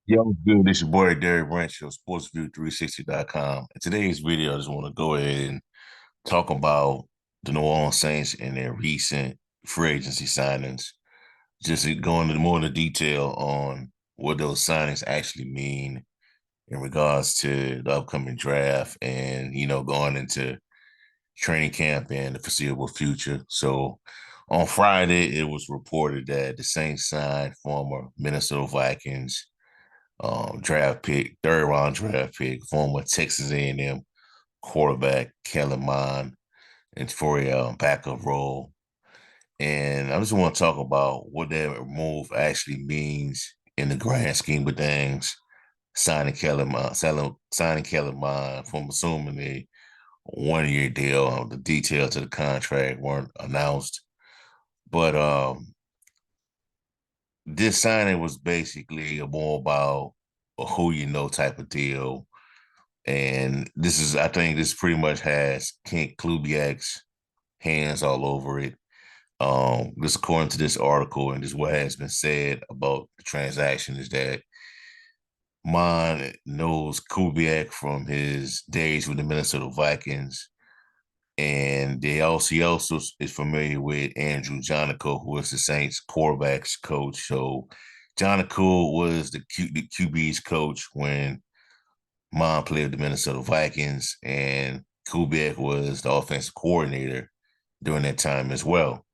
Yo, what's good? This your boy Derek Branch of SportsView360.com. In today's video, I just want to go ahead and talk about the New Orleans Saints and their recent free agency signings. Just to go into more into detail on what those signings actually mean in regards to the upcoming draft and, going into training camp and the foreseeable future. So on Friday, it was reported that the Saints signed former Minnesota Vikings draft pick, third round draft pick, former Texas A&M quarterback Kellen Mond, and for a backup role. And I just want to talk about what that move actually means in the grand scheme of things. Signing Kellen Mond from assuming a 1 year deal. The details of the contract weren't announced, but this signing was basically more about a who you know type of deal. And I think this pretty much has Kent Kubiak's hands all over it. Just according to this article and just what has been said about the transaction is that Mon knows Kubiak from his days with the Minnesota Vikings. And he also is familiar with Andrew Jonico, who was the Saints quarterbacks coach. So Jonico was the QB's coach when Mom played with the Minnesota Vikings, and Kubiak was the offensive coordinator during that time as well.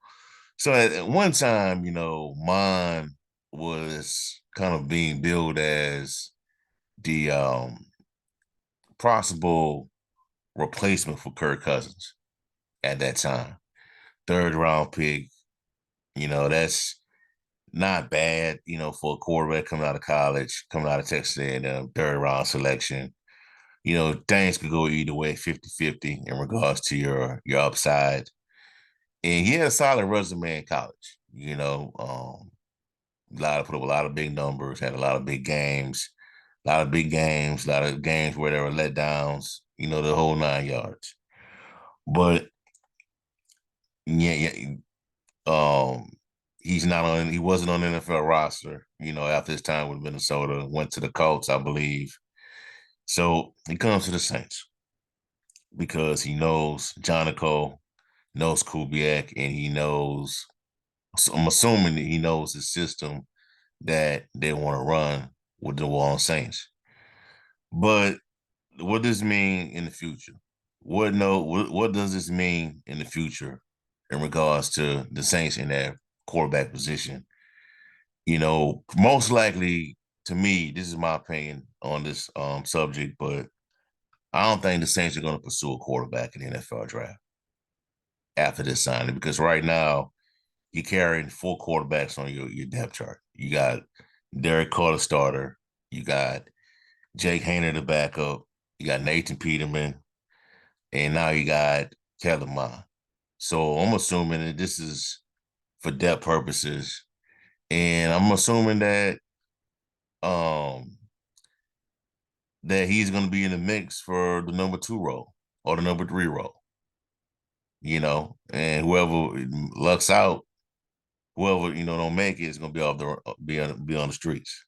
So at one time, Mon was kind of being billed as the possible replacement for Kirk Cousins at that time. Third round pick, that's not bad, for a quarterback coming out of college, coming out of Texas A&M, third round selection. Things could go either way, 50-50 in regards to your upside. And he had a solid resume in college, put up a lot of big numbers, had a lot of big games, a lot of games where there were letdowns, the whole 9 yards. But yeah, um, he wasn't on the NFL roster, after his time with Minnesota, went to the Colts, I believe. So he comes to the Saints because he knows Jonico, knows Kubiak, and he knows. So I'm assuming that he knows the system that they want to run with the New Orleans Saints. But what does this mean in the future? What does this mean in the future in regards to the Saints in that quarterback position? Most likely to me, this is my opinion on this subject, but I don't think the Saints are going to pursue a quarterback in the NFL draft after this signing because right now you're carrying four quarterbacks on your depth chart. You got Derek Carr, the starter. You got Jake Haener, the backup. You got Nathan Peterman, and now you got Kellen Mond. So I'm assuming that this is for depth purposes, and I'm assuming um that he's going to be in the mix for the number 2 role or the number 3 role. And whoever lucks out, whoever don't make it is going to be off the be on the streets.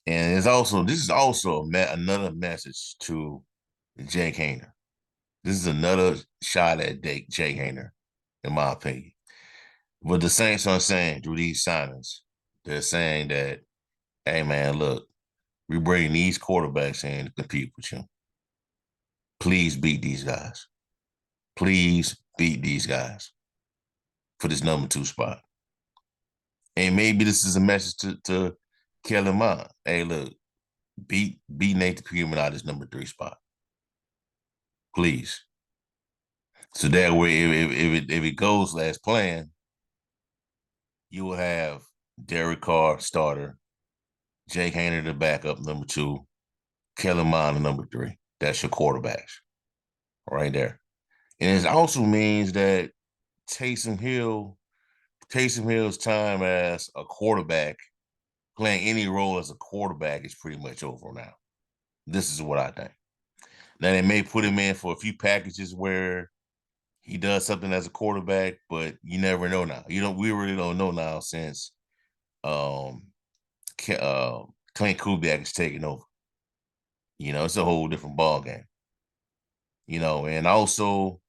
And this is also another message to Jake Haener. This is another shot at Jake Haener, in my opinion. But the Saints are saying through these signings, they're saying that, hey man, look, we bring these quarterbacks in to compete with you. Please beat these guys. Please beat these guys for this number 2 spot. And maybe this is a message to Kellen Mond. Hey, look, beat Nathan Peterman out of this number 3 spot. Please. So that way, if it goes as planned, you will have Derek Carr starter, Jake Haener the backup number 2, Kellen Mond the number 3. That's your quarterbacks right there. And it also means that Taysom Hill's time as a quarterback, playing any role as a quarterback, is pretty much over now. This is what I think. Now they may put him in for a few packages where he does something as a quarterback, but you never know now. We really don't know now since um, Clint Kubiak is taking over. It's a whole different ball game. And also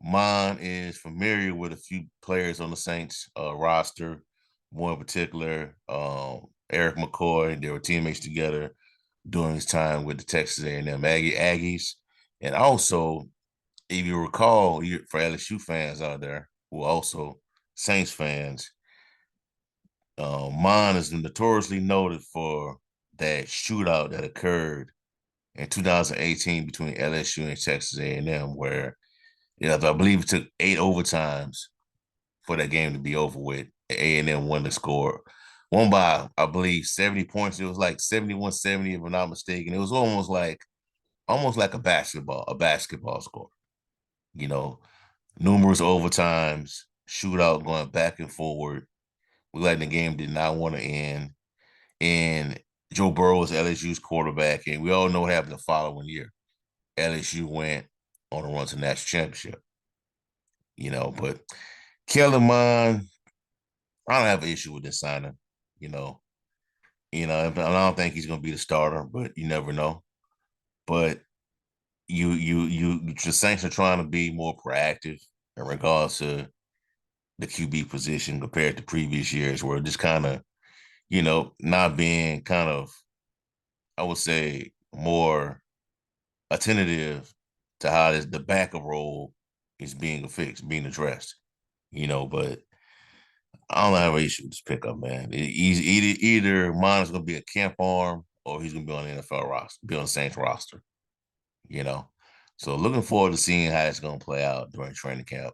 Mond is familiar with a few players on the Saints roster, one in particular, Eric McCoy. They were teammates together during his time with the Texas A&M Aggies. And also, if you recall, for LSU fans out there who are also Saints fans, Mond is notoriously noted for that shootout that occurred in 2018 between LSU and Texas A&M, where I believe it took 8 overtimes for that game to be over with. A&M won the score. Won by, I believe, 70 points. It was like 71-70, if I'm not mistaken. It was almost like a basketball score. You know, numerous overtimes, shootout going back and forward. We like the game did not want to end. And Joe Burrow was LSU's quarterback, and we all know what happened the following year. LSU went on a run to national championship. But Kellen Mond, I don't have an issue with this signing. You know, I don't think he's going to be the starter, but you never know. But the Saints are trying to be more proactive in regards to the QB position compared to previous years, where just kind of, not being kind of, I would say, more attentive to how the backup role is being being addressed. But I don't have an issue with this pickup, man. Either mine is going to be a camp arm or he's going to be on the NFL roster, be on the Saints roster. You know, so looking forward to seeing how it's going to play out during training camp.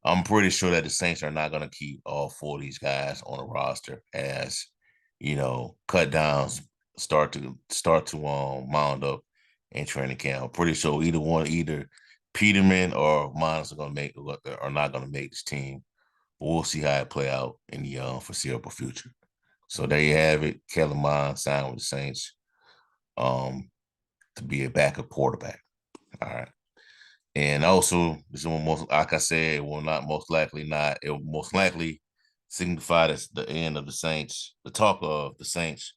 I'm pretty sure that the Saints are not going to keep all 4 of these guys on the roster as cut downs start to mound up in training camp. I'm pretty sure either Peterman or Mons are not going to make this team. But we'll see how it play out in the foreseeable future. So there you have it. Kellen Mond signed with the Saints to be a backup quarterback. All right. And also, this will most, like I said, it will not most likely not. It will most likely signify the end of the Saints, the talk of the Saints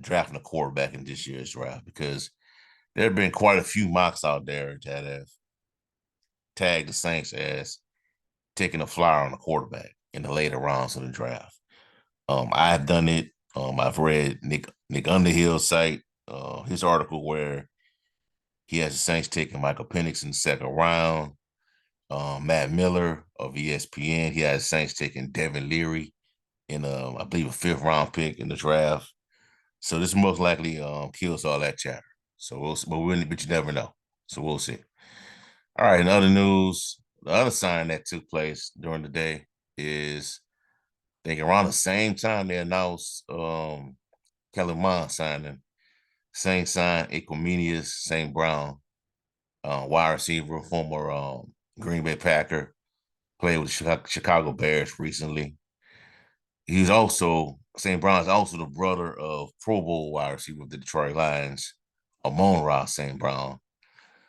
drafting a quarterback in this year's draft, because there have been quite a few mocks out there that have tagged the Saints as taking a flyer on a quarterback in the later rounds of the draft. I've done it. I've read Nick Underhill's site, his article where he has the Saints taking Michael Penix in the second round. Matt Miller of ESPN, he has the Saints taking Devin Leary in I believe a 5th round pick in the draft. So this most likely kills all that chatter. So but you never know. So we'll see. All right. In other news, the other sign that took place during the day is, I think around the same time they announced Kellen Mond signing. Saints signed Equanimeous St. Brown, wide receiver, former Green Bay Packer, played with the Chicago Bears recently. He's also, St. Brown is also the brother of Pro Bowl wide receiver of the Detroit Lions, Amon-Ra St. Brown.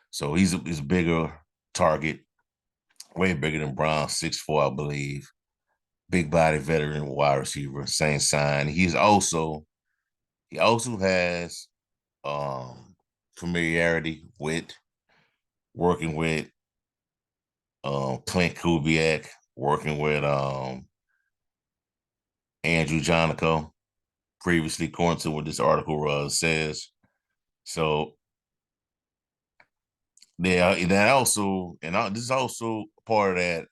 So he's a bigger target, way bigger than Brown, 6'4", I believe. Big body veteran wide receiver, same sign. He also has familiarity with working with Clint Kubiak, working with Andrew Jonico, previously, according to what this article says. So this is also part of that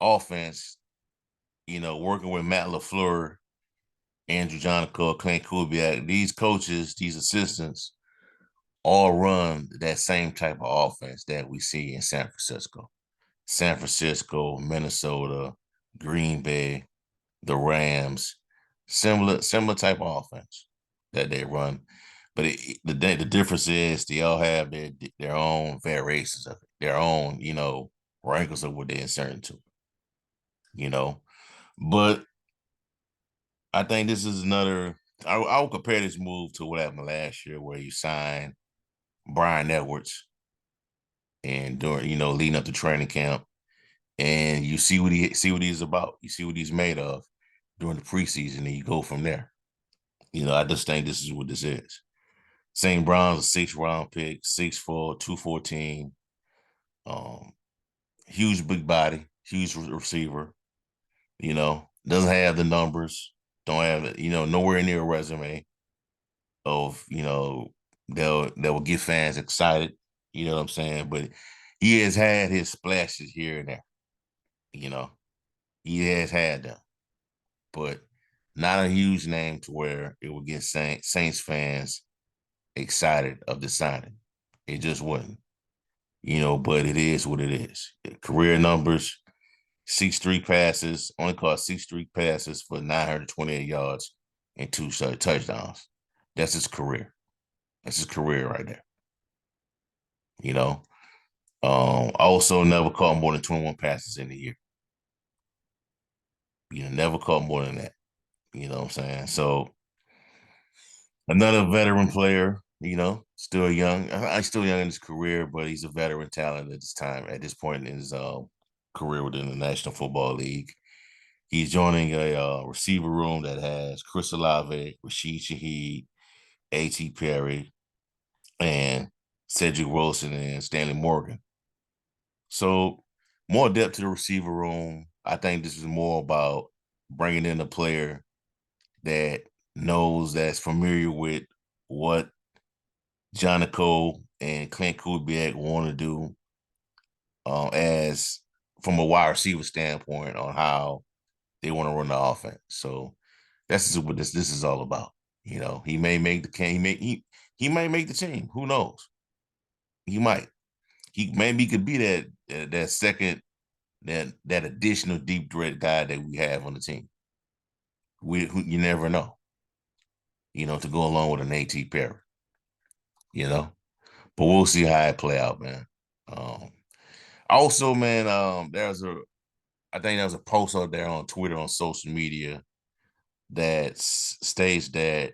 offense. Working with Matt LaFleur, Andrew Jonico, Clint Kubiak, these coaches, these assistants, all run that same type of offense that we see in San Francisco, Minnesota, Green Bay, the Rams, similar type of offense that they run. But the difference is they all have their own variations of it, their own, wrinkles of what they insert into it. But I think this is another, I would compare this move to what happened last year where you signed Brian Edwards and during, leading up to training camp, and you see what he's about. You see what he's made of during the preseason, and you go from there. I just think this is what this is. St. Brown's a 6th round pick, 6'4", 214. Um, huge big body, huge receiver. Doesn't have the numbers, don't have it, nowhere near a resume of, that will get fans excited. You know what I'm saying? But he has had his splashes here and there. You know, he has had them, but not a huge name to where it would get Saints fans excited of the signing. It just wouldn't. But it is what it is. Career numbers, 6'3" passes, only caught 6'3" passes for 928 yards and 2 touchdowns. That's his career. That's his career right there. You know. Also never caught more than 21 passes in a year. Never caught more than that. You know what I'm saying? So another veteran player, still young. I still young in his career, but he's a veteran talent at this point in his career within the National Football League. He's joining a receiver room that has Chris Olave, Rashid Shaheed, A.T. Perry, and Cedric Wilson and Stanley Morgan. So more depth to the receiver room. I think this is more about bringing in a player that that's familiar with what Jonico and Clint Kubiak want to do as from a wide receiver standpoint on how they want to run the offense. So that's what this is all about. He may make the he might make the team. Who knows? He might. He maybe could be that second that additional deep threat guy that we have on the team. You never know. To go along with an A.T. Perry. You know, but we'll see how it play out, man. Also, man, I think there was a post out there on Twitter on social media that states that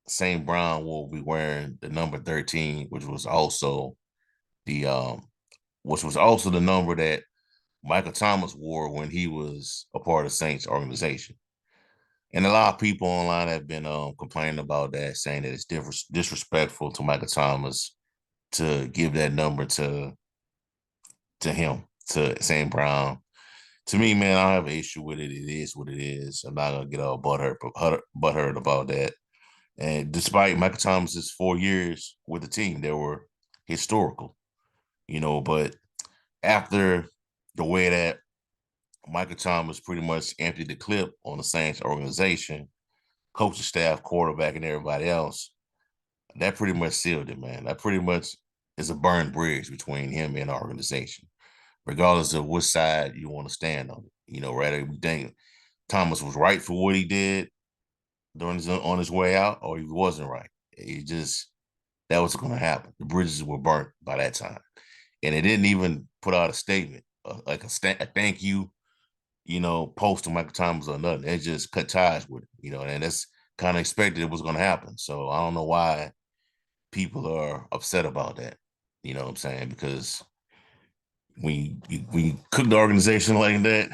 St. Brown will be wearing the number 13, which was also the number that Michael Thomas wore when he was a part of Saints organization. And a lot of people online have been complaining about that, saying that it's disrespectful to Michael Thomas to give that number to him, to St. Brown. To me, man, I don't have an issue with it. It is what it is. I'm not gonna get all butthurt about that. And despite Michael Thomas's 4 years with the team, they were historical, But after the way that Michael Thomas pretty much emptied the clip on the Saints organization, coaching staff, quarterback, and everybody else, that pretty much sealed it, man. That pretty much is a burned bridge between him and the organization, regardless of which side you want to stand on. Rather we think Thomas was right for what he did on his way out, or he wasn't right. That was going to happen. The bridges were burnt by that time, and it didn't even put out a statement like a thank you, post to Michael Thomas or nothing. They just cut ties with it, and that's kind of expected it was going to happen. So I don't know why people are upset about that. You know what I'm saying? Because when you cook the organization like that,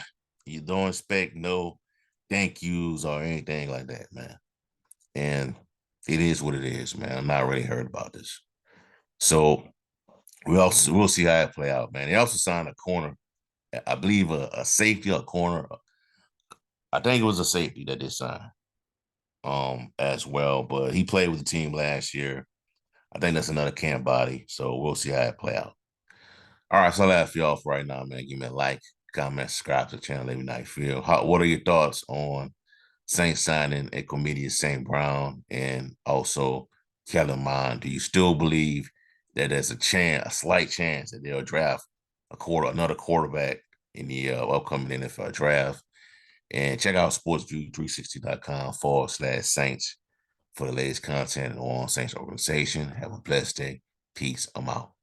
you don't expect no thank yous or anything like that, man. And it is what it is, man. I'm not really hurt about this. So we'll see how it play out, man. They also signed a corner, I believe a safety or a corner. I think it was a safety that they signed as well. But he played with the team last year. I think that's another camp body. So we'll see how it play out. All right, so that's for y'all for right now, man. Give me a like, comment, subscribe to the channel. Let me know how you feel. What are your thoughts on Saints signing a comedian St. Brown and also Kellen Mond? Do you still believe that there's a slight chance that they'll draft another quarterback in the upcoming NFL draft? And check out sportsview360.com/Saints for the latest content on Saints organization. Have a blessed day. Peace. I'm out.